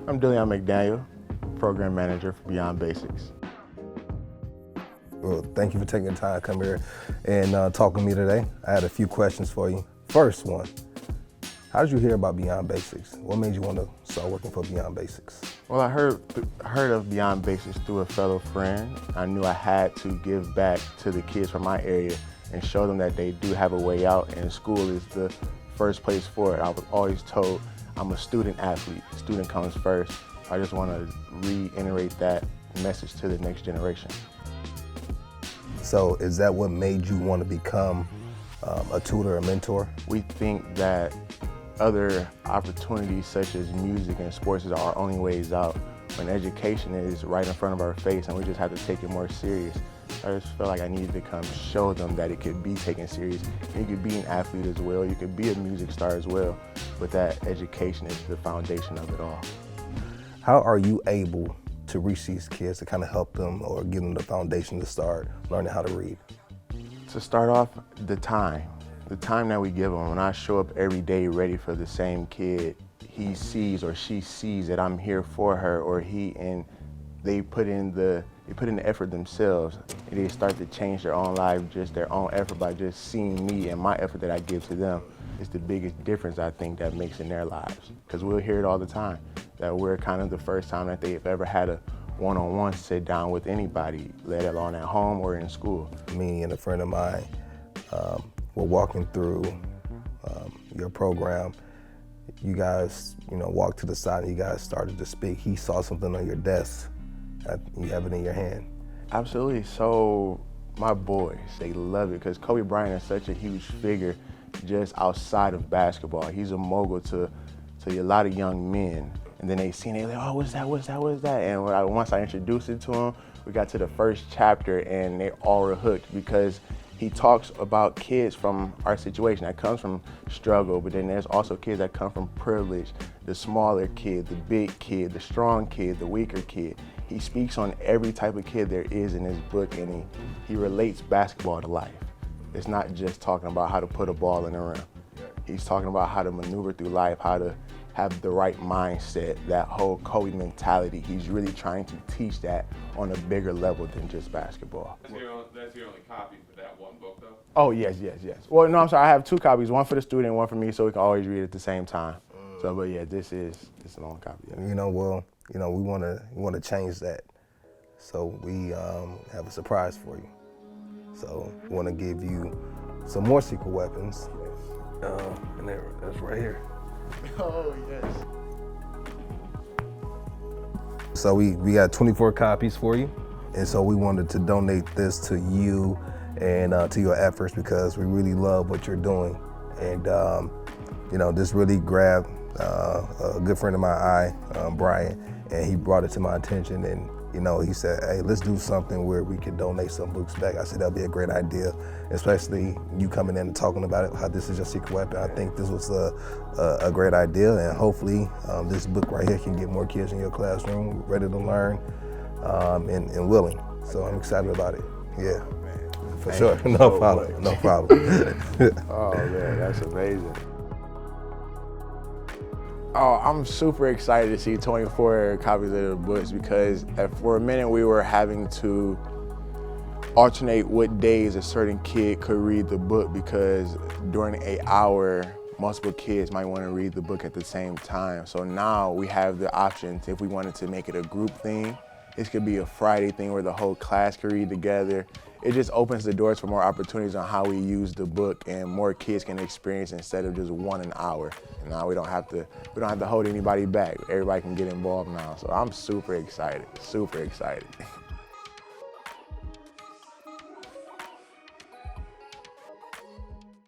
I'm Deleon McDaniel, Program Manager for Beyond Basics. Well, thank you for taking the time to come here and talk with me today. I had a few questions for you. First one, how did you hear about Beyond Basics? What made you want to start working for Beyond Basics? Well, I heard of Beyond Basics through a fellow friend. I knew I had to give back to the kids from my area and show them that they do have a way out, and school is the first place for it. I was always told I'm a student athlete. Student comes first. I just want to reiterate that message to the next generation. So is that what made you want to become a tutor, a mentor? We think that other opportunities such as music and sports are our only ways out, when education is right in front of our face and we just have to take it more serious. I just felt like I needed to come show them that it could be taken serious. You could be an athlete as well, you could be a music star as well, but that education is the foundation of it all. How are you able to reach these kids to kind of help them or give them the foundation to start learning how to read? To start off, the time that we give them. When I show up every day ready for the same kid, he sees or she sees that I'm here for her, or they put in the effort themselves, and they start to change their own life, just their own effort by just seeing me and my effort that I give to them. It's the biggest difference I think that makes in their lives, because we'll hear it all the time, that we're kind of the first time that they've ever had a one-on-one sit down with anybody, let alone at home or in school. Me and a friend of mine were walking through your program. You guys, walked to the side and you guys started to speak. He saw something on your desk. You have it in your hand. Absolutely. So my boys, they love it because Kobe Bryant is such a huge figure just outside of basketball. He's a mogul to a lot of young men. And then they like, oh, what's that? And once I introduced it to them, we got to the first chapter and they all were hooked, because he talks about kids from our situation that comes from struggle, but then there's also kids that come from privilege, the smaller kid, the big kid, the strong kid, the weaker kid. He speaks on every type of kid there is in his book, and he relates basketball to life. It's not just talking about how to put a ball in the rim. He's talking about how to maneuver through life, how to have the right mindset, that whole Kobe mentality. He's really trying to teach that on a bigger level than just basketball. That's your only copy for that one book, though? Oh, yes. Well, no, I'm sorry, I have two copies, one for the student and one for me, so we can always read at the same time. So, but yeah, this is an own copy. Yeah. We want to change that. So we have a surprise for you. So we want to give you some more secret weapons. And that's right here. Oh, yes. So we got 24 copies for you. And so we wanted to donate this to you and to your efforts, because we really love what you're doing. And, this really grabbed a good friend of my eye, Brian, and he brought it to my attention. And, he said, hey, let's do something where we can donate some books back. I said, that'd be a great idea, especially you coming in and talking about it, how this is your secret weapon. I think this was a great idea, and hopefully this book right here can get more kids in your classroom ready to learn and willing. So I'm excited about it. Yeah, for sure. No problem. Oh man, that's amazing. Oh, I'm super excited to see 24 copies of the books, because for a minute we were having to alternate what days a certain kid could read the book, because during an hour, multiple kids might want to read the book at the same time. So now we have the option, if we wanted to make it a group thing, this could be a Friday thing where the whole class could read together. It just opens the doors for more opportunities on how we use the book, and more kids can experience instead of just one an hour. And now we don't have to hold anybody back. Everybody can get involved now. So I'm super excited.